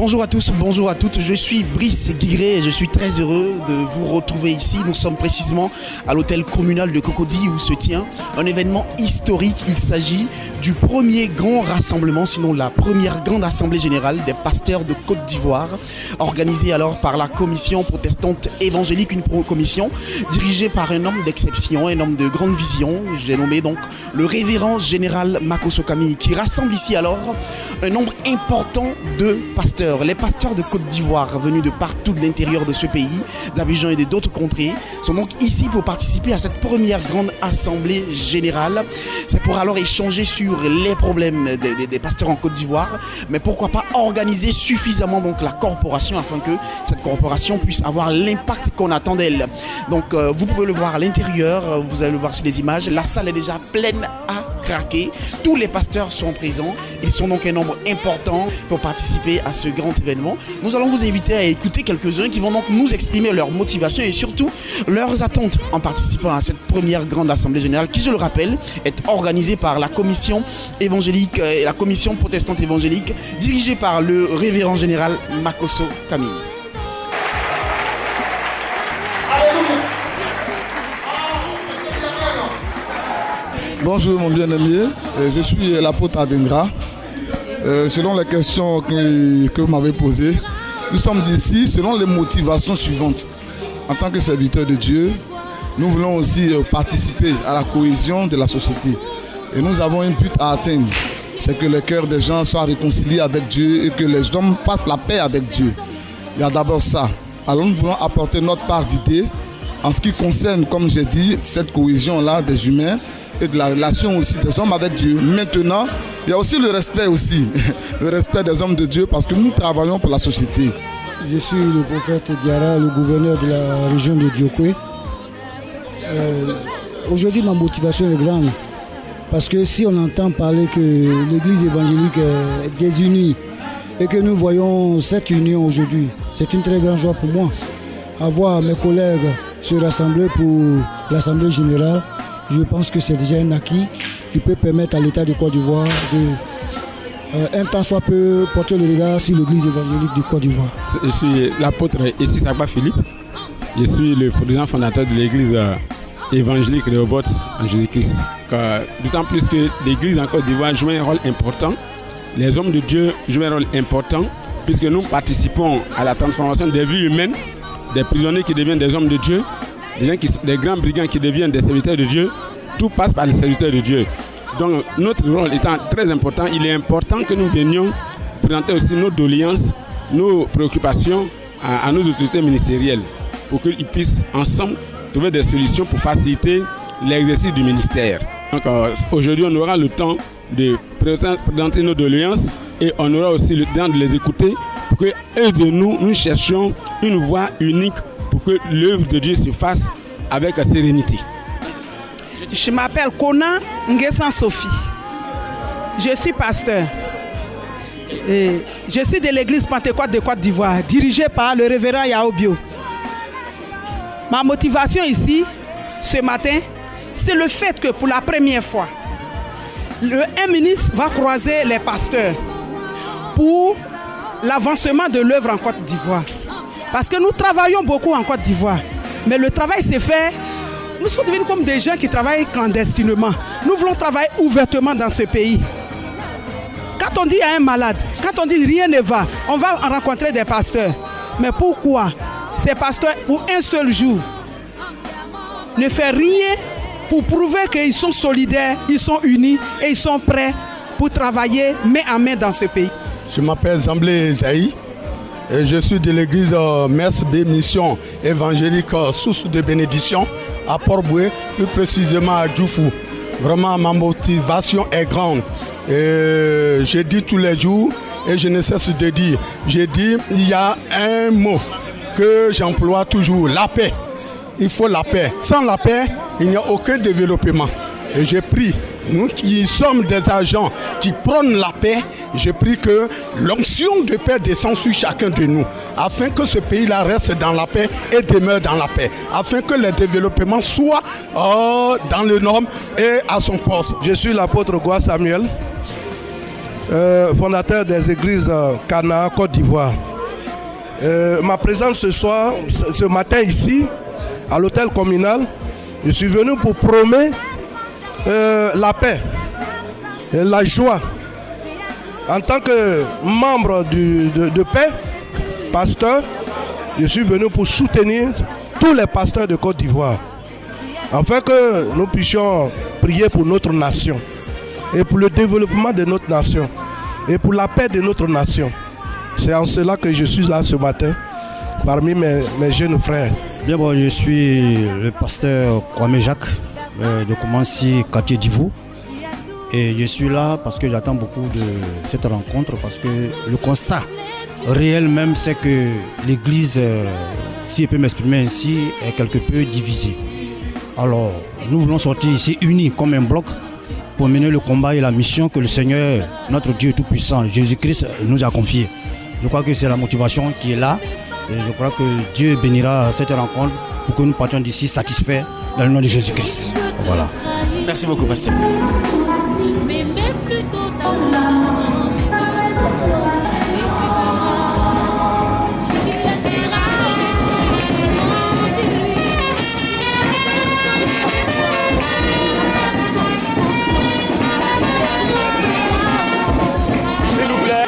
Bonjour à tous, bonjour à toutes, je suis Brice Guiré et je suis très heureux de vous retrouver ici. Nous sommes précisément à l'hôtel communal de Cocody où se tient un événement historique. Il s'agit du premier grand rassemblement, sinon la première grande assemblée générale des pasteurs de Côte d'Ivoire, organisée alors par la commission protestante évangélique, une commission dirigée par un homme d'exception, un homme de grande vision. J'ai nommé donc le révérend général Makosso Camille, qui rassemble ici alors un nombre important de pasteurs. Les pasteurs de Côte d'Ivoire venus de partout de l'intérieur de ce pays, d'Abidjan et d'autres contrées, sont donc ici pour participer à cette première grande assemblée générale. C'est pour alors échanger sur les problèmes des pasteurs en Côte d'Ivoire, mais pourquoi pas organiser suffisamment donc la corporation afin que cette corporation puisse avoir l'impact qu'on attend d'elle. Donc vous pouvez le voir à l'intérieur, vous allez le voir sur les images, la salle est déjà pleine à craquer. Tous les pasteurs sont présents, ils sont donc un nombre important pour participer à ce grand événement. Nous allons vous inviter à écouter quelques-uns qui vont donc nous exprimer leur motivation et surtout leurs attentes en participant à cette première grande assemblée générale qui, je le rappelle, est organisée par la commission évangélique et la commission protestante évangélique dirigée par le révérend général Makosso Camille. Bonjour mon bien-aimé, je suis l'apôtre Adengra. Selon les questions que vous m'avez posées, nous sommes ici selon les motivations suivantes. En tant que serviteurs de Dieu, nous voulons aussi participer à la cohésion de la société. Et nous avons un but à atteindre, c'est que le cœur des gens soit réconcilié avec Dieu et que les hommes fassent la paix avec Dieu. Il y a d'abord ça. Alors nous voulons apporter notre part d'idées en ce qui concerne, comme j'ai dit, cette cohésion-là des humains et de la relation aussi des hommes avec Dieu. Maintenant, il y a aussi le respect le respect des hommes de Dieu parce que nous travaillons pour la société. Je suis le prophète Diarra, le gouverneur de la région de Diokwe. Aujourd'hui, ma motivation est grande parce que si on entend parler que l'église évangélique est désunie et que nous voyons cette union aujourd'hui, c'est une très grande joie pour moi. Avoir mes collègues se rassembler pour l'assemblée générale, je pense que c'est déjà un acquis qui peut permettre à l'État de Côte d'Ivoire de, un temps soit peu, porter le regard sur l'église évangélique de Côte d'Ivoire. Je suis l'apôtre Essi Sakba Philippe. Je suis le président fondateur de l'église évangélique de Rehoboth en Jésus-Christ. D'autant plus que l'église en Côte d'Ivoire joue un rôle important. Les hommes de Dieu jouent un rôle important puisque nous participons à la transformation des vies humaines, des prisonniers qui deviennent des hommes de Dieu, des grands brigands qui deviennent des serviteurs de Dieu. Tout passe par les serviteurs de Dieu. Donc notre rôle étant très important, il est important que nous venions présenter aussi nos doléances, nos préoccupations à nos autorités ministérielles pour qu'ils puissent ensemble trouver des solutions pour faciliter l'exercice du ministère. Donc aujourd'hui on aura le temps de présenter nos doléances et on aura aussi le temps de les écouter pour que eux de nous cherchions une voie unique pour que l'œuvre de Dieu se fasse avec sérénité. Je m'appelle Kona Nguessan Sophie. Je suis pasteur. Et je suis de l'église Pentecôte de Côte d'Ivoire, dirigée par le révérend Yao Bio. Ma motivation ici, ce matin, c'est le fait que pour la première fois, un ministre va croiser les pasteurs pour l'avancement de l'œuvre en Côte d'Ivoire. Parce que nous travaillons beaucoup en Côte d'Ivoire, mais le travail s'est fait. Nous sommes devenus comme des gens qui travaillent clandestinement. Nous voulons travailler ouvertement dans ce pays. Quand on dit à un malade, quand on dit rien ne va, on va rencontrer des pasteurs. Mais pourquoi ces pasteurs, pour un seul jour, ne font rien pour prouver qu'ils sont solidaires, ils sont unis et ils sont prêts pour travailler main en main dans ce pays? Je m'appelle Zamblé Zaï. Et je suis de l'église Mers B Mission évangélique sous de bénédiction à Port-Boué, plus précisément à Djoufou. Vraiment, ma motivation est grande. Et je dis tous les jours et je ne cesse de dire. Je dis, il y a un mot que j'emploie toujours, la paix. Il faut la paix. Sans la paix, il n'y a aucun développement. Et je prie, nous qui sommes des agents qui prônent la paix, je prie que l'onction de paix descend sur chacun de nous, afin que ce pays-là reste dans la paix et demeure dans la paix, afin que le développement soit dans le norme et à son poste. Je suis l'apôtre Gwa Samuel. fondateur des églises Cana, Côte d'Ivoire. Ma présence ce matin ici, à l'hôtel communal, je suis venu pour prôner la paix et la joie. En tant que membre de paix, pasteur, je suis venu pour soutenir tous les pasteurs de Côte d'Ivoire, afin que nous puissions prier pour notre nation et pour le développement de notre nation et pour la paix de notre nation. C'est en cela que je suis là ce matin, parmi mes jeunes frères. Bien bon, je suis le pasteur Kwame Jacques de Koumansi, quartier d'Ivou. Et je suis là parce que j'attends beaucoup de cette rencontre, parce que le constat réel même, c'est que l'Église, si je peux m'exprimer ainsi, est quelque peu divisée. Alors, nous voulons sortir ici unis comme un bloc pour mener le combat et la mission que le Seigneur, notre Dieu Tout-Puissant, Jésus-Christ, nous a confiée. Je crois que c'est la motivation qui est là. Et je crois que Dieu bénira cette rencontre pour que nous partions d'ici satisfaits dans le nom de Jésus-Christ. Voilà. Merci beaucoup, pasteur. Mais mets plutôt ta flamme en Jésus, et tu verras qu'il agira seulement de lui. S'il vous plaît.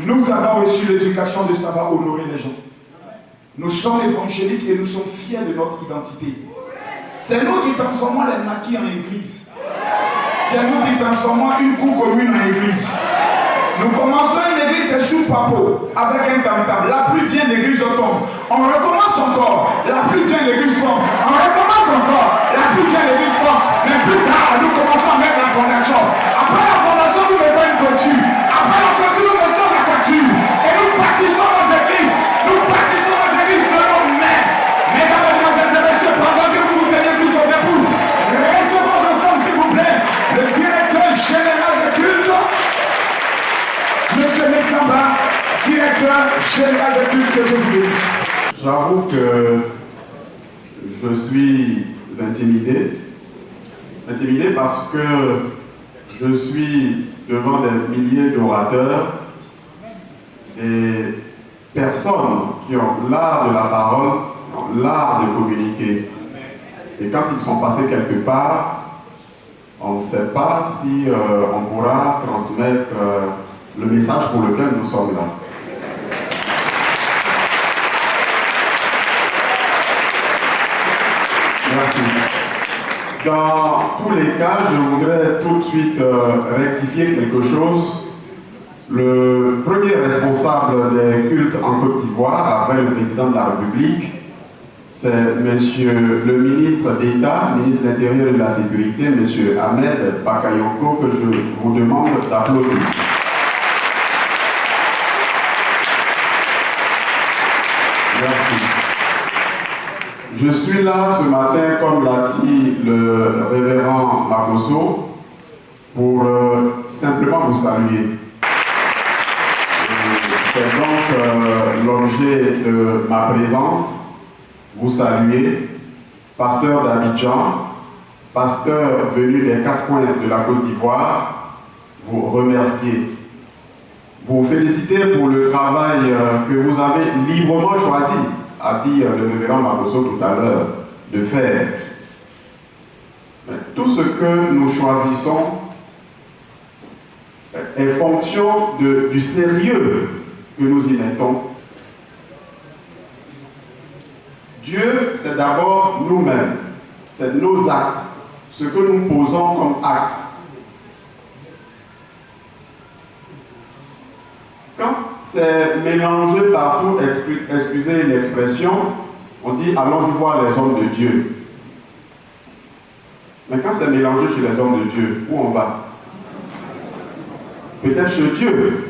Nous avons reçu l'éducation de savoir honorer les gens. Nous sommes évangéliques et nous sommes fiers de notre identité. C'est nous qui transformons les maquis en église. C'est nous qui transformons une cour commune en église. Nous commençons une église, c'est sous papo, avec un tam-tam. La pluie vient, l'église tombe. On recommence encore. La pluie vient, l'église tombe. On recommence encore. La pluie vient, l'église tombe. Mais plus tard, nous commençons à mettre la fondation. Après la fondation, nous mettons une toiture. Après la toiture, nous mettons la toiture. Et nous bâtissons nos églises. Nous bâtissons nos églises de nos mains. Mesdames, mesdemoiselles et messieurs, pendant que vous vous tenez tous au debout, recevons ensemble, s'il vous plaît, le directeur général de culte, Monsieur Messamba, directeur général de culte que je vous dis. J'avoue que je suis intimidé. Intimidé parce que je suis devant des milliers d'orateurs, des personnes qui ont l'art de la parole, l'art de communiquer. Et quand ils sont passés quelque part, on ne sait pas si on pourra transmettre le message pour lequel nous sommes là. Merci. Dans tous les cas, je voudrais tout de suite rectifier quelque chose. Le premier responsable des cultes en Côte d'Ivoire, après le président de la République, c'est monsieur le ministre d'État, ministre de l'Intérieur et de la Sécurité, monsieur Ahmed Bakayoko, que je vous demande d'applaudir. Merci. Je suis là ce matin, comme l'a dit le révérend Makoso, pour simplement vous saluer. C'est donc l'objet de ma présence, vous saluer, pasteur d'Abidjan, pasteur venu des 4 coins de la Côte d'Ivoire, vous remercier. Vous féliciter pour le travail que vous avez librement choisi, a dit le révérend Makoso tout à l'heure, de faire. Mais tout ce que nous choisissons est fonction du sérieux que nous y mettons. Dieu, c'est d'abord nous-mêmes, c'est nos actes, ce que nous posons comme actes. Quand c'est mélangé partout, excusez l'expression, on dit allons-y voir les hommes de Dieu. Mais quand c'est mélangé chez les hommes de Dieu, où on va? Peut-être chez Dieu.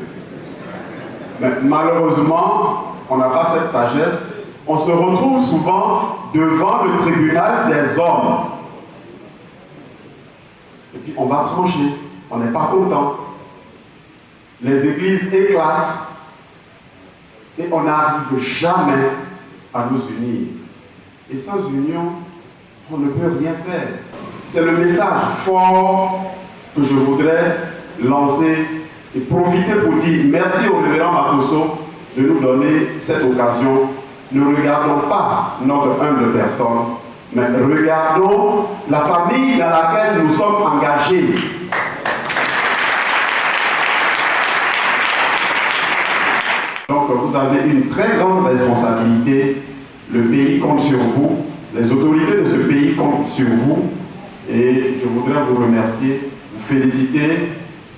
Mais malheureusement, on n'a pas cette sagesse. On se retrouve souvent devant le tribunal des hommes. Et puis on va trancher. On n'est pas content. Les églises éclatent. Et on n'arrive jamais à nous unir. Et sans union, on ne peut rien faire. C'est le message fort que je voudrais lancer et profiter pour dire merci au révérend Makosso de nous donner cette occasion. Ne regardons pas notre humble personne, mais regardons la famille dans laquelle nous sommes engagés. Donc vous avez une très grande responsabilité. Le pays compte sur vous. Les autorités de ce pays comptent sur vous. Et je voudrais vous remercier, vous féliciter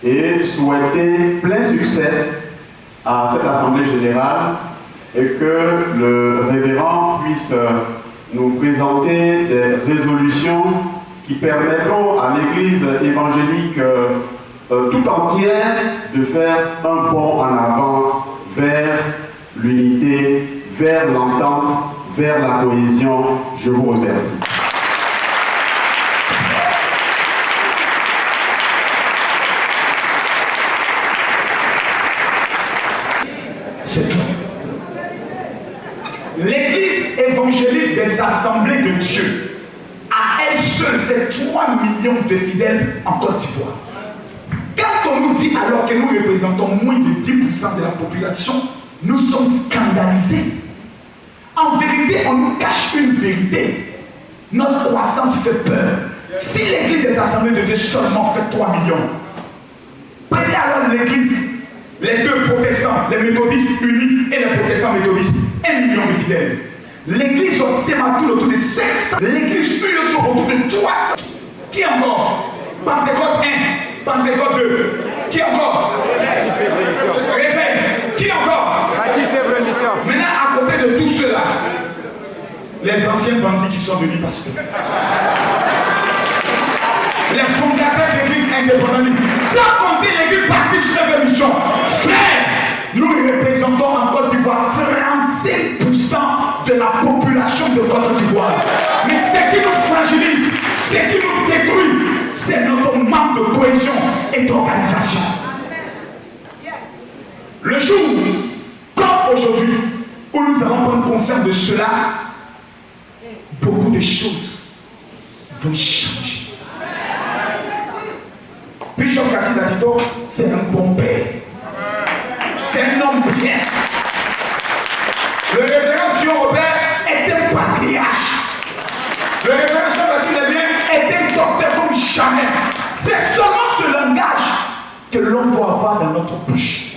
et souhaiter plein succès à cette Assemblée Générale et que le révérend puisse nous présenter des résolutions qui permettront à l'Église évangélique tout entière de faire un bond en avant vers l'unité, vers l'entente, vers la cohésion. Je vous remercie. C'est tout. L'Église évangélique des Assemblées de Dieu, à elle seule, fait 3 millions de fidèles en Côte d'Ivoire. Quand on nous dit alors que nous représentons moins de 10% de la population, nous sommes scandalisés. En vérité, on nous cache une vérité. Notre croissance fait peur. Si l'Église des Assemblées de Dieu seulement fait 3 millions, prenez alors l'Église, les deux protestants, les méthodistes unis et les protestants méthodistes, 1 million de fidèles. L'Église au Sématoul autour de 500. L'Église USO autour de 300. Qui encore? Pentecôte 1, Pentecôte 2. Qui encore? Réveil. Qui encore? Maintenant, à côté de tout cela, les anciens bandits qui sont devenus pasteurs. Les fondateurs d'églises indépendantes, sans compter l'église baptiste de révolution. Frère, nous représentons en Côte d'Ivoire 35% de la population de Côte d'Ivoire. Mais ce qui nous fragilise, ce qui nous détruit, c'est notre manque de cohésion et d'organisation. Le jour, comme aujourd'hui, où nous allons prendre conscience de cela, beaucoup de choses vont changer. Bishop Kassi Azito, c'est un bon père. C'est un homme bien. Le révérend Sion Robert est un patriarche. Le révérend Jean-Baptiste Lebien est un docteur comme jamais. C'est seulement ce langage que l'on doit avoir dans notre bouche.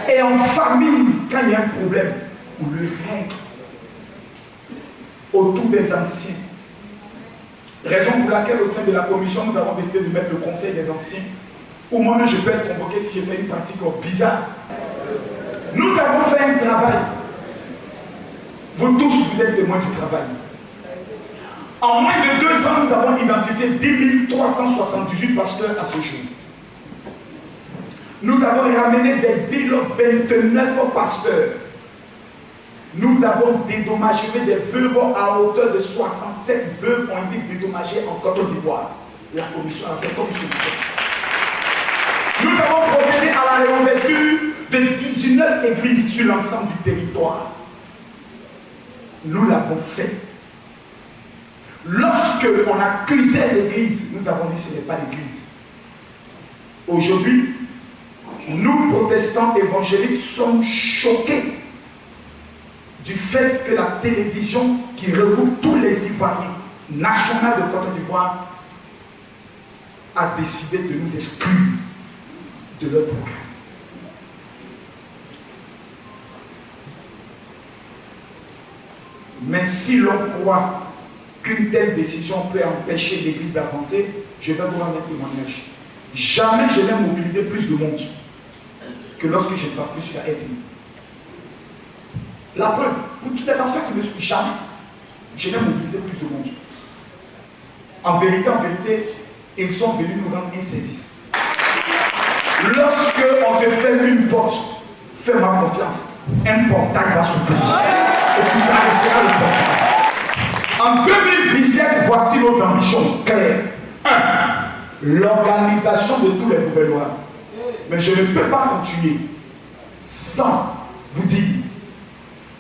Et en famille, quand il y a un problème, on le règle autour des anciens. Raison pour laquelle au sein de la commission, nous avons décidé de mettre le conseil des anciens, où moi-même je peux être convoqué si j'ai fait une pratique bizarre. Nous avons fait un travail. Vous tous, vous êtes témoins du travail. En moins de 2 ans, nous avons identifié 10 378 pasteurs à ce jour. Nous avons ramené des îles 29 pasteurs. Nous avons dédommagé des veuves à hauteur de 67 veuves ont été dédommagées en Côte d'Ivoire. La commission a fait comme suit. Nous avons procédé à la réouverture de 19 églises sur l'ensemble du territoire. Nous l'avons fait. Lorsque on accusait l'église, nous avons dit ce n'est pas l'église. Aujourd'hui, nous, protestants évangéliques, sommes choqués du fait que la télévision qui regroupe tous les Ivoiriens nationaux de Côte d'Ivoire a décidé de nous exclure. de leur programme. Mais si l'on croit qu'une telle décision peut empêcher l'Église d'avancer, je vais vous rendre un témoignage. Jamais je n'ai mobilisé plus de monde que lorsque je passe plus sur la RTI. La preuve, pour toutes les personnes qui me suivent, jamais je n'ai mobilisé plus de monde. En vérité, ils sont venus nous rendre un service. Lorsque on te fait une porte, fais-moi confiance, un portail va s'ouvrir et tu traverseras le portail. En 2017, voici nos ambitions claires. 1. L'organisation de tous les gouvernements. Mais je ne peux pas continuer sans vous dire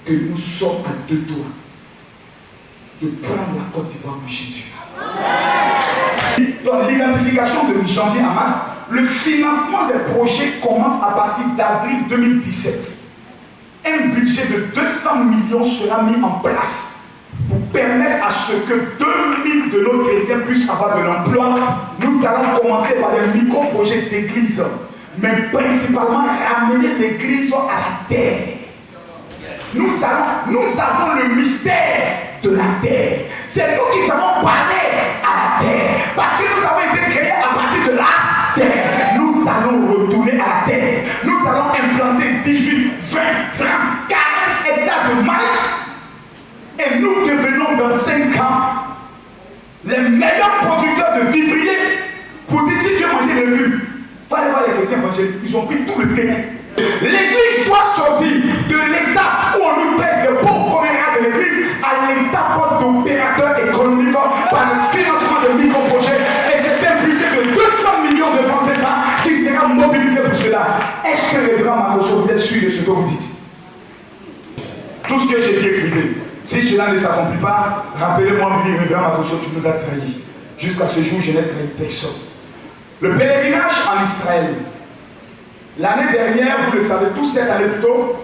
que nous sommes à 2 doigts de prendre la Côte d'Ivoire de Jésus. Dans l'identification de janvier à mars, le financement des projets commence à partir d'avril 2017. Un budget de 200 millions sera mis en place pour permettre à ce que 2000 de nos chrétiens puissent avoir de l'emploi. Nous allons commencer par des micro-projets d'église, mais principalement ramener l'église à la terre. Nous avons le mystère de la terre. C'est nous qui savons parler à la terre. Parce que nous avons été créés à partir de la terre. Nous allons retourner à la terre. Nous allons implanter 18, 20, 30, 40 hectares de maïs. Et nous devenons dans 5 ans les meilleurs producteurs de vivriers. Pour dire si tu as mangé les légumes, il faut aller voir les chrétiens évangéliques. Ils ont pris tout le terrain. L'église doit sortir de l'état où on nous traite de pauvres comméraires de l'église à l'état d'opérateur économique par le financement de micro-projets. Et c'est un budget de 200 millions de francs CFA qui sera mobilisé pour cela. Est-ce que révérend Makosso, vous êtes sûr de ce que vous dites? Tout ce que j'ai dit, écrivez. Si cela ne s'accomplit pas, rappelez-moi, révérend Makosso, tu nous as trahis. Jusqu'à ce jour, je n'ai trahi personne. Le pèlerinage en Israël. L'année dernière, vous le savez tous, cette année plus tôt,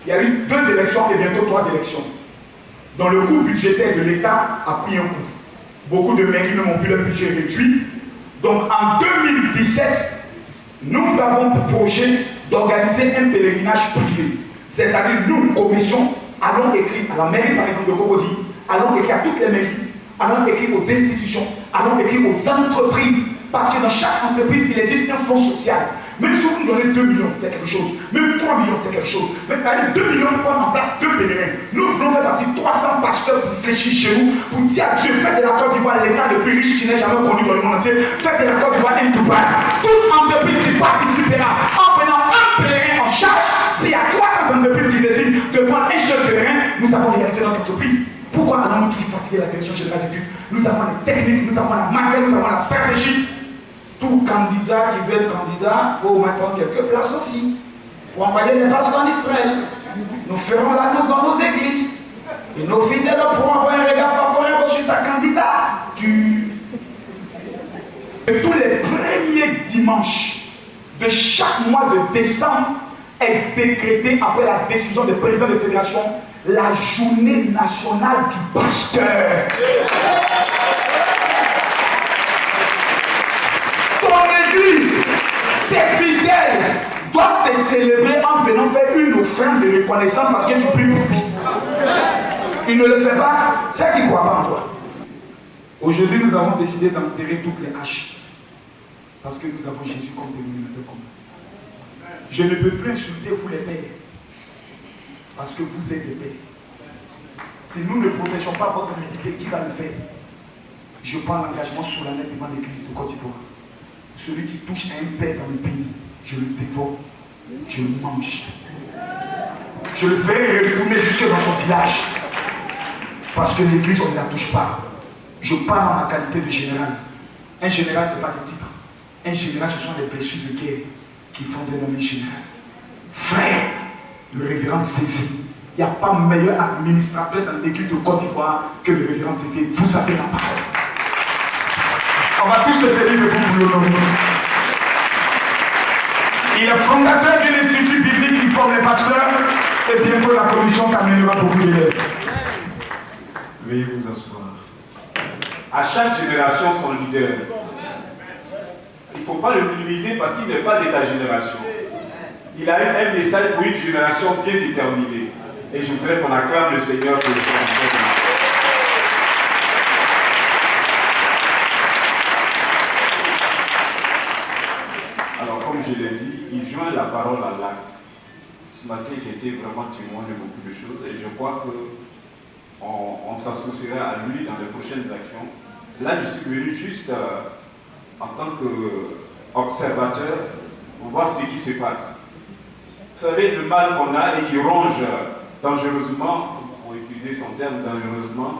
il y a eu 2 élections et bientôt 3 élections. Dont le coût budgétaire de l'État a pris un coup. Beaucoup de mairies même ont vu leur budget réduit. Donc en 2017, nous avons pour projet d'organiser un pèlerinage privé. C'est-à-dire, nous, commission, allons écrire à la mairie par exemple de Cocody, allons écrire à toutes les mairies, allons écrire aux institutions, allons écrire aux entreprises. Parce que dans chaque entreprise, il existe un fonds social. Même si vous nous donnez 2 millions, c'est quelque chose. Même 3 millions, c'est quelque chose. Même avec 2 millions, nous prenons en place 2 pèlerins. Nous voulons faire partie de 300 pasteurs pour fléchir chez nous, pour dire à Dieu, faites de la Côte d'Ivoire l'État le plus riche qui n'ait jamais connu dans le monde entier. Faites de la Côte d'Ivoire un Dubaï. Toute entreprise qui participera en prenant un pèlerin en charge, s'il y a 300 entreprises qui décident de prendre un seul pèlerin, nous avons réalisé notre entreprise. Pourquoi allons-nous toujours fatiguer la direction générale d'études? Nous avons les techniques, nous avons la matière, nous avons la stratégie. Tout candidat qui veut être candidat, il faut mettre quelques places aussi. Pour envoyer les pasteurs en Israël. Nous ferons l'annonce dans nos églises. Et nos fidèles pourront avoir un regard favorable sur ta candidature. Et tous les premiers dimanches de chaque mois de décembre est décrété, après la décision des présidents des fédérations, la journée nationale du pasteur. Tes fidèles doivent te célébrer en venant faire une offrande de reconnaissance parce que tu pries pour lui. Il ne le fait pas, c'est qu'il ne croit pas en toi. Aujourd'hui, nous avons décidé d'enterrer toutes les haches. Parce que nous avons Jésus comme dénominateur commun. Je ne peux plus insulter vous les pères. Parce que vous êtes des pères. Si nous ne protégeons pas votre nudité, qui va le faire? Je prends l'engagement solennel devant l'église de Côte d'Ivoire. Celui qui touche à un père dans le pays, je le dévore, je le mange. Je le ferai retourner jusque dans son village. Parce que l'église, on ne la touche pas. Je parle en ma qualité de général. Un général, ce n'est pas des titres. Un général, ce sont des blessures de guerre qui font de l'homme général. Frère, le révérend Zézé, il n'y a pas meilleur administrateur dans l'église de Côte d'Ivoire que le révérend Zézé. Vous avez la parole. On va tous se tenir debout pour l'honorer. Il est fondateur de l'institut biblique qui forme les pasteurs et bientôt la commission t'amènera pour vous l'élève. Veuillez vous asseoir. À chaque génération, son leader. Il faut pas le minimiser parce qu'il n'est pas de ta génération. Il a un message pour une génération bien déterminée. Et je voudrais qu'on acclame le Seigneur pour le faire. Alors, comme je l'ai dit, il joint la parole à l'acte. Ce matin, j'ai été vraiment témoin de beaucoup de choses et je crois qu'on s'associera à lui dans les prochaines actions. Là, je suis venu juste en tant qu'observateur pour voir ce qui se passe. Vous savez, le mal qu'on a et qui ronge dangereusement, pour utiliser son terme dangereusement,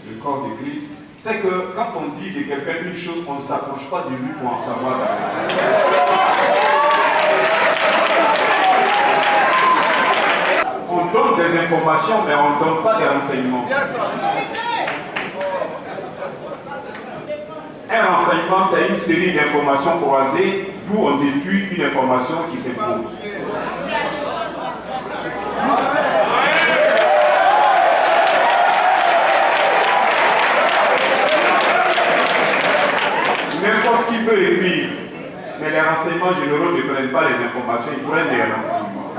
le corps de Christ, c'est que quand on dit de quelqu'un une chose, on ne s'approche pas de lui pour en savoir davantage. On donne des informations, mais on ne donne pas des renseignements. Un renseignement, c'est une série d'informations croisées, d'où on déduit une information qui s'impose. N'importe qui peut écrire, mais les renseignements généraux ne prennent pas les informations, ils prennent les renseignements.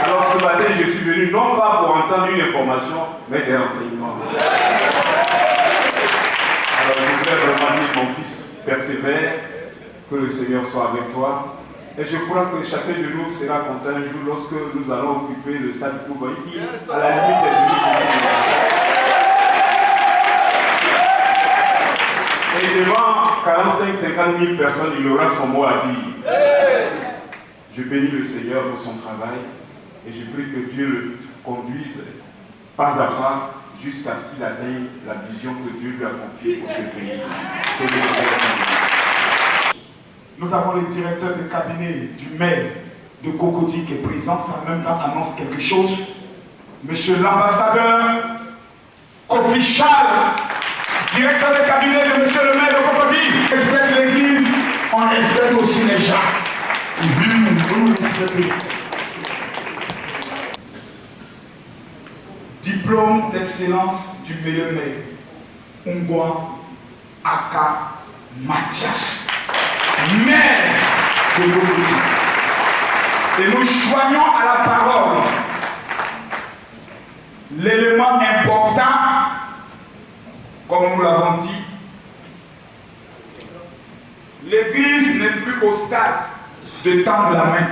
Alors ce matin, je suis venu non pas pour entendre une information, mais des renseignements. Alors je voudrais vraiment dire, mon fils, persévère, que le Seigneur soit avec toi. Et je crois que chacun de nous sera content un jour lorsque nous allons occuper le stade football qui, à la limite, est et devant 45-50 000 personnes, il aura son mot à dire. Je bénis le Seigneur pour son travail et je prie que Dieu le conduise pas à pas jusqu'à ce qu'il atteigne la vision que Dieu lui a confiée pour ce pays. Nous avons le directeur de cabinet du maire de Cocody qui est présent, ça même pas annonce quelque chose. Monsieur l'ambassadeur Kofi Charles, directeur de cabinet de monsieur le maire de Cocody. On respecte l'église, on respecte aussi les gens. Vous respectez. Diplôme d'excellence du meilleur maire, Ungwa Aka Mathias, maire de Cocody. Et nous joignons à la parole l'élément important, comme nous l'avons dit. L'église n'est plus au stade de tendre la main.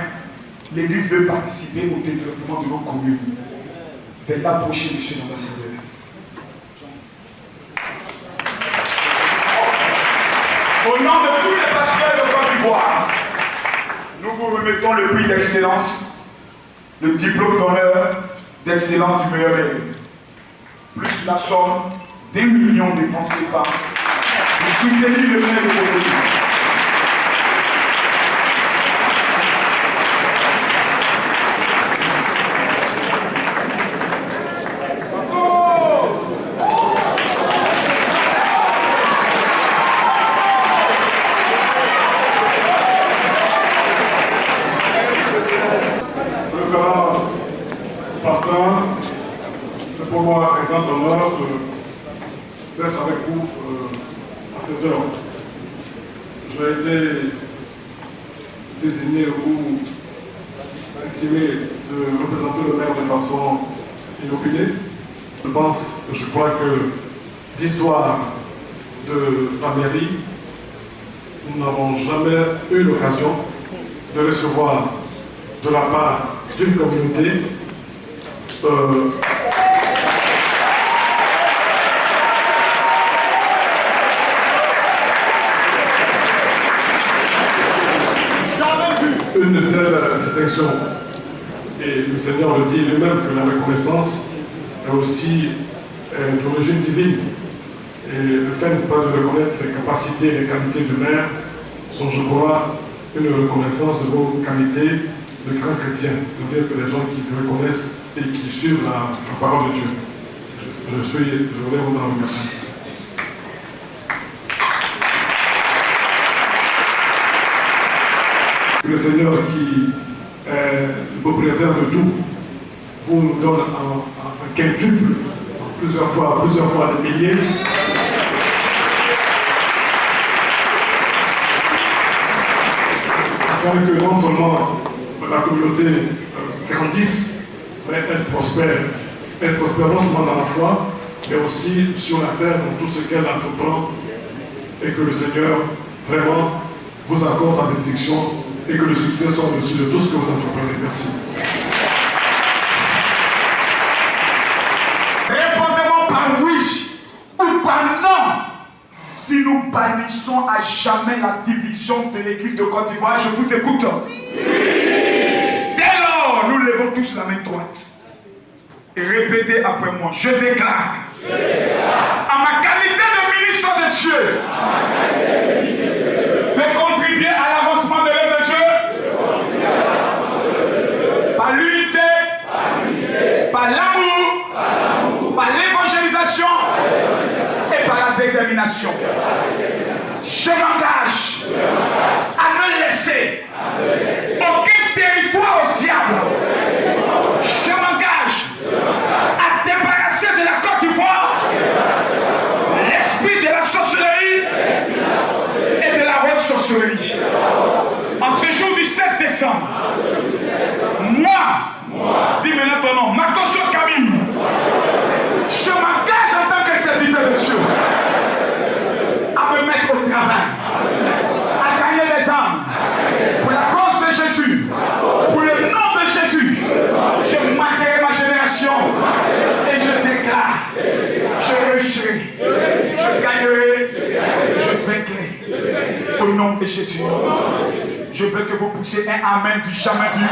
L'église veut participer au développement de nos communes. Veuillez approcher, monsieur l'ambassadeur. Au nom de tous les pasteurs de Côte d'Ivoire, nous vous remettons le prix d'excellence, le diplôme d'honneur d'excellence du meilleur maire, plus la somme d'1 million de francs CFA. Vous soutenez le maire de Cocody. C'est pour moi un grand honneur d'être avec vous à ces heures. J'ai été désigné ou intimé de représenter le maire de façon inopinée. Je crois que d'histoire de la mairie, nous n'avons jamais eu l'occasion de recevoir de la part d'une communauté une telle distinction. Et le Seigneur le dit lui-même que la reconnaissance est aussi d'origine divine. Et le fait, n'est-ce pas, de reconnaître les capacités et les qualités du maire sont, je crois, une reconnaissance de vos qualités de grands chrétiens, c'est-à-dire que les gens qui te reconnaissent et qui suivent la parole de Dieu. Je voulais vous en remercier. Le Seigneur qui est le propriétaire de tout, vous nous donne un quintuple, plusieurs fois des milliers. afin que non seulement la communauté grandisse, mais elle prospère. Elle prospère non seulement dans la foi, mais aussi sur la terre, dans tout ce qu'elle entreprend, et que le Seigneur vraiment vous accorde sa bénédiction et que le succès soit au-dessus de tout ce que vous entreprenez. Merci. Répondez-moi par oui ou par non. Si nous bannissons à jamais la division de l'église de Côte d'Ivoire, je vous écoute. Dès lors, nous levons tous la main droite. Et répétez après moi, je déclare, à ma qualité de ministre de Dieu, de contribuer à l'avancement de l'œuvre de Dieu, par l'unité, par l'amour, par l'évangélisation et par la détermination. Je m'engage à ne laisser aucun territoire au diable. Je m'engage à débarrasser de la Côte d'Ivoire l'esprit de la sorcellerie et de la haute sorcellerie. En ce jour du 7 décembre, moi, dis maintenant ton nom, Makoso Camille, je m'engage en tant que serviteur de Dieu à me mettre au travail, à gagner des âmes pour la cause de Jésus, pour le nom de Jésus. Je marquerai ma génération et je déclare, je réussirai, je gagnerai, je vaincrai. Au nom de Jésus, je veux que vous poussiez un amen du jamais vu.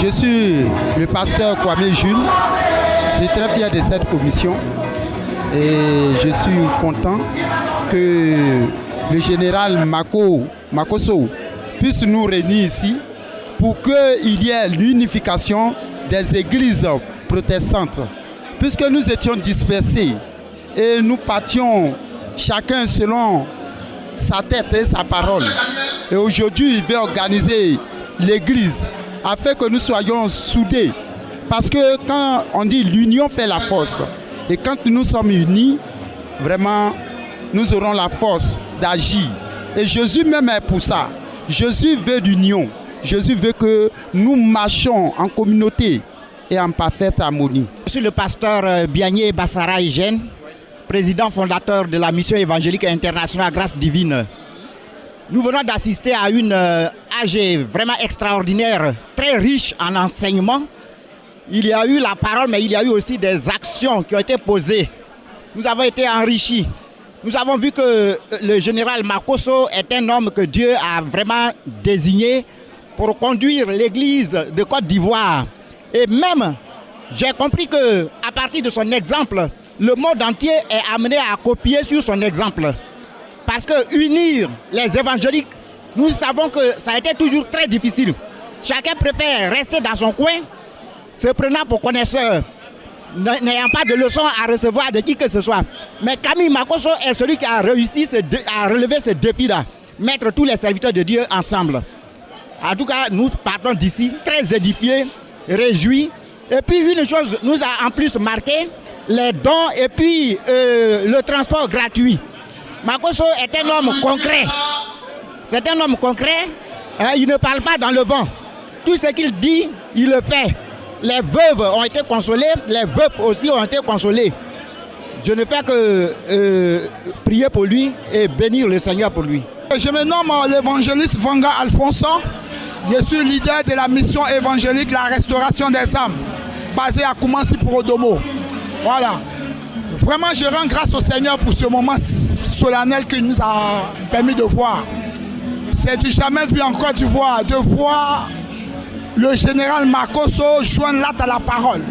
Je suis le pasteur Kwame Jules. Je suis très fier de cette commission et je suis content que le général Makoso puisse nous réunir ici pour qu'il y ait l'unification des églises protestantes. Puisque nous étions dispersés et nous partions chacun selon sa tête et sa parole. Et aujourd'hui, il veut organiser l'église afin que nous soyons soudés. Parce que quand on dit l'union fait la force, et quand nous sommes unis, vraiment, nous aurons la force d'agir. Et Jésus même est pour ça. Jésus veut l'union. Jésus veut que nous marchions en communauté et en parfaite harmonie. Je suis le pasteur Biagné Bassara Eugène, président fondateur de la mission évangélique internationale Grâce Divine. Nous venons d'assister à une AG vraiment extraordinaire, très riche en enseignements. Il y a eu la parole, mais il y a eu aussi des actions qui ont été posées. Nous avons été enrichis. Nous avons vu que le général Makoso est un homme que Dieu a vraiment désigné pour conduire l'église de Côte d'Ivoire. Et même, j'ai compris qu'à partir de son exemple, le monde entier est amené à copier sur son exemple. Parce que unir les évangéliques, nous savons que ça a été toujours très difficile. Chacun préfère rester dans son coin, se prenant pour connaisseur, n'ayant pas de leçons à recevoir de qui que ce soit. Mais Camille Makoso est celui qui a réussi à relever ce défi-là. mettre tous les serviteurs de Dieu ensemble. En tout cas, nous partons d'ici très édifiés, réjouis. Et puis une chose nous a en plus marqué, les dons et puis le transport gratuit. Makosso est un homme concret. C'est un homme concret, hein, il ne parle pas dans le vent. Tout ce qu'il dit, il le fait. Les veuves ont été consolées, les veufs aussi ont été consolés. Je ne fais que prier pour lui et bénir le Seigneur pour lui. Je me nomme l'évangéliste Vanga Alfonso. Je suis leader de la mission évangélique La Restauration des âmes, basée à Koumansi pour Odomo. Voilà. Vraiment, je rends grâce au Seigneur pour ce moment solennel qu'il nous a permis de voir. C'est du jamais vu en Côte d'Ivoire de voir le général Makosso joindre l'acte à la parole.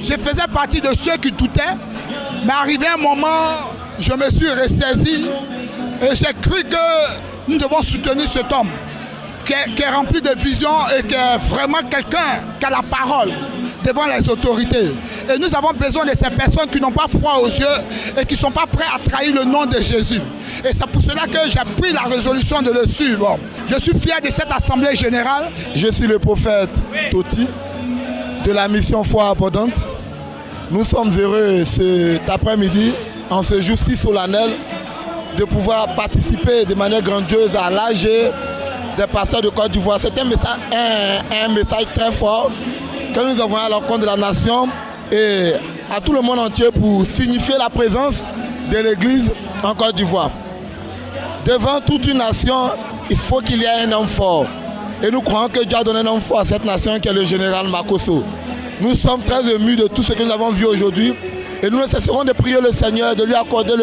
Je faisais partie de ceux qui doutaient, mais arrivé un moment, je me suis ressaisi et j'ai cru que nous devons soutenir cet homme qui est rempli de vision et qui est vraiment quelqu'un qui a la parole devant les autorités. Et nous avons besoin de ces personnes qui n'ont pas froid aux yeux et qui ne sont pas prêts à trahir le nom de Jésus. Et c'est pour cela que j'ai pris la résolution de le suivre. Je suis fier de cette assemblée générale. Je suis le prophète Toti de la mission Foi Abondante. Nous sommes heureux cet après-midi, en ce jour si solennel, de pouvoir participer de manière grandiose à l'AG des pasteurs de Côte d'Ivoire. C'est un message très fort que nous avons à l'encontre de la nation et à tout le monde entier pour signifier la présence de l'Église en Côte d'Ivoire. Devant toute une nation, il faut qu'il y ait un homme fort. Et nous croyons que Dieu a donné un homme fort à cette nation qui est le général Makosso. Nous sommes très émus de tout ce que nous avons vu aujourd'hui et nous ne cesserons de prier le Seigneur, de lui accorder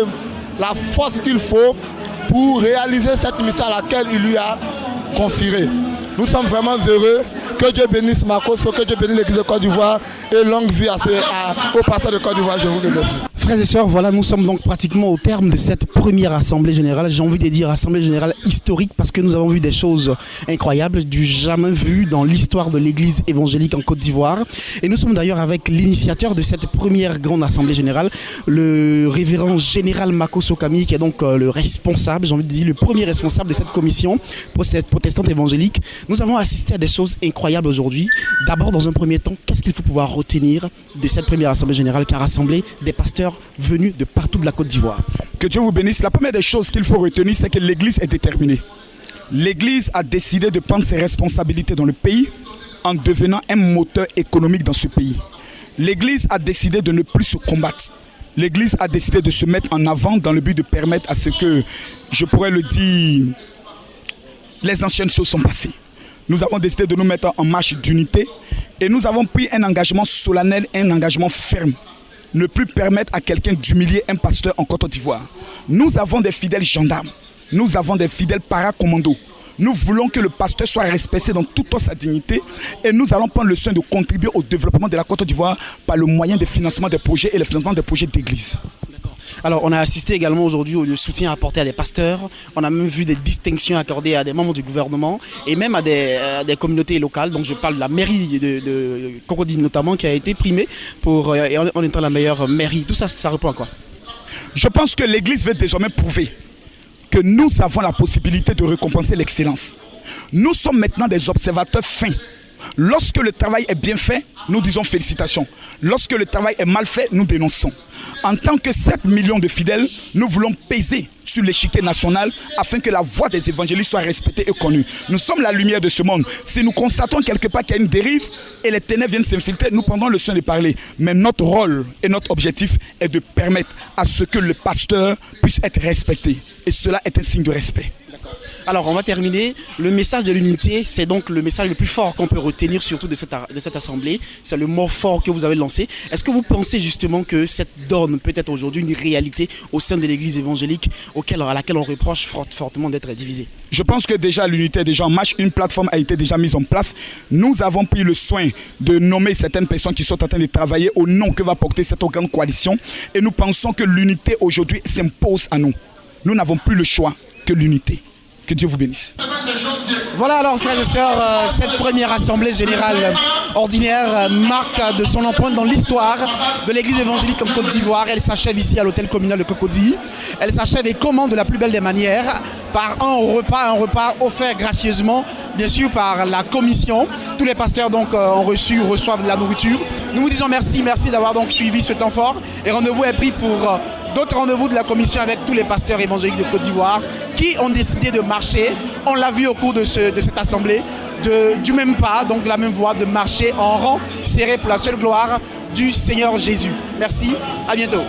la force qu'il faut pour réaliser cette mission à laquelle il lui a confié. Nous sommes vraiment heureux. Que Dieu bénisse Makosso, que Dieu bénisse l'Église de Côte d'Ivoire et longue vie au pasteur de Côte d'Ivoire. Je vous remercie. Frères et sœurs, voilà, nous sommes donc pratiquement au terme de cette première assemblée générale. J'ai envie de dire assemblée générale historique parce que nous avons vu des choses incroyables, du jamais vu dans l'histoire de l'Église évangélique en Côte d'Ivoire. Et nous sommes d'ailleurs avec l'initiateur de cette première grande assemblée générale, le révérend général Makosso Kami, qui est donc le responsable, j'ai envie de dire le premier responsable de cette commission protestante évangélique. Nous avons assisté à des choses incroyables aujourd'hui. D'abord, dans un premier temps, qu'est-ce qu'il faut pouvoir retenir de cette première assemblée générale qui a rassemblé des pasteurs venus de partout de la Côte d'Ivoire? Que Dieu vous bénisse. La première des choses qu'il faut retenir, c'est que l'Église est déterminée. L'Église a décidé de prendre ses responsabilités dans le pays en devenant un moteur économique dans ce pays. L'Église a décidé de ne plus se combattre. L'Église a décidé de se mettre en avant dans le but de permettre à ce que, je pourrais le dire, les anciennes choses sont passées. Nous avons décidé de nous mettre en marche d'unité et nous avons pris un engagement solennel, un engagement ferme. Ne plus permettre à quelqu'un d'humilier un pasteur en Côte d'Ivoire. Nous avons des fidèles gendarmes, nous avons des fidèles paracommandos. Nous voulons que le pasteur soit respecté dans toute sa dignité et nous allons prendre le soin de contribuer au développement de la Côte d'Ivoire par le moyen de financement des projets et le financement des projets d'église. Alors, on a assisté également aujourd'hui au soutien apporté à des pasteurs. On a même vu des distinctions accordées à des membres du gouvernement et même à des communautés locales. Donc, je parle de la mairie de Cocody notamment qui a été primée en étant la meilleure mairie. Tout ça, ça répond à quoi? Je pense que l'Église veut désormais prouver que nous avons la possibilité de récompenser l'excellence. Nous sommes maintenant des observateurs fins. Lorsque le travail est bien fait, nous disons félicitations. Lorsque le travail est mal fait, nous dénonçons. En tant que 7 millions de fidèles, nous voulons peser sur l'échiquier national afin que la voix des évangélistes soit respectée et connue. Nous sommes la lumière de ce monde. Si nous constatons quelque part qu'il y a une dérive et les ténèbres viennent s'infiltrer, nous prendrons le soin de parler. Mais notre rôle et notre objectif est de permettre à ce que le pasteur puisse être respecté. Et cela est un signe de respect. Alors, on va terminer. Le message de l'unité, c'est donc le message le plus fort qu'on peut retenir, surtout de cette assemblée. C'est le mot fort que vous avez lancé. Est-ce que vous pensez justement que cette donne peut être aujourd'hui une réalité au sein de l'Église évangélique à laquelle on reproche fortement d'être divisée? Je pense que déjà l'unité est déjà en marche. Une plateforme a été déjà mise en place. Nous avons pris le soin de nommer certaines personnes qui sont en train de travailler au nom que va porter cette grande coalition. Et nous pensons que l'unité aujourd'hui s'impose à nous. Nous n'avons plus le choix que l'unité. Que Dieu vous bénisse. Voilà alors frères et sœurs, cette première assemblée générale ordinaire marque de son empreinte dans l'histoire de l'église évangélique en Côte d'Ivoire. Elle s'achève ici à l'hôtel communal de Cocody. Elle s'achève et comment de la plus belle des manières, par un repas offert gracieusement, bien sûr par la commission. Tous les pasteurs donc ont reçu ou reçoivent de la nourriture. Nous vous disons merci d'avoir donc suivi ce temps fort et rendez-vous est pris pour d'autres rendez-vous de la commission avec tous les pasteurs évangéliques de Côte d'Ivoire qui ont décidé de marcher, on l'a vu au cours de cette assemblée, du même pas, donc de la même voie, de marcher en rang serré pour la seule gloire du Seigneur Jésus. Merci, à bientôt.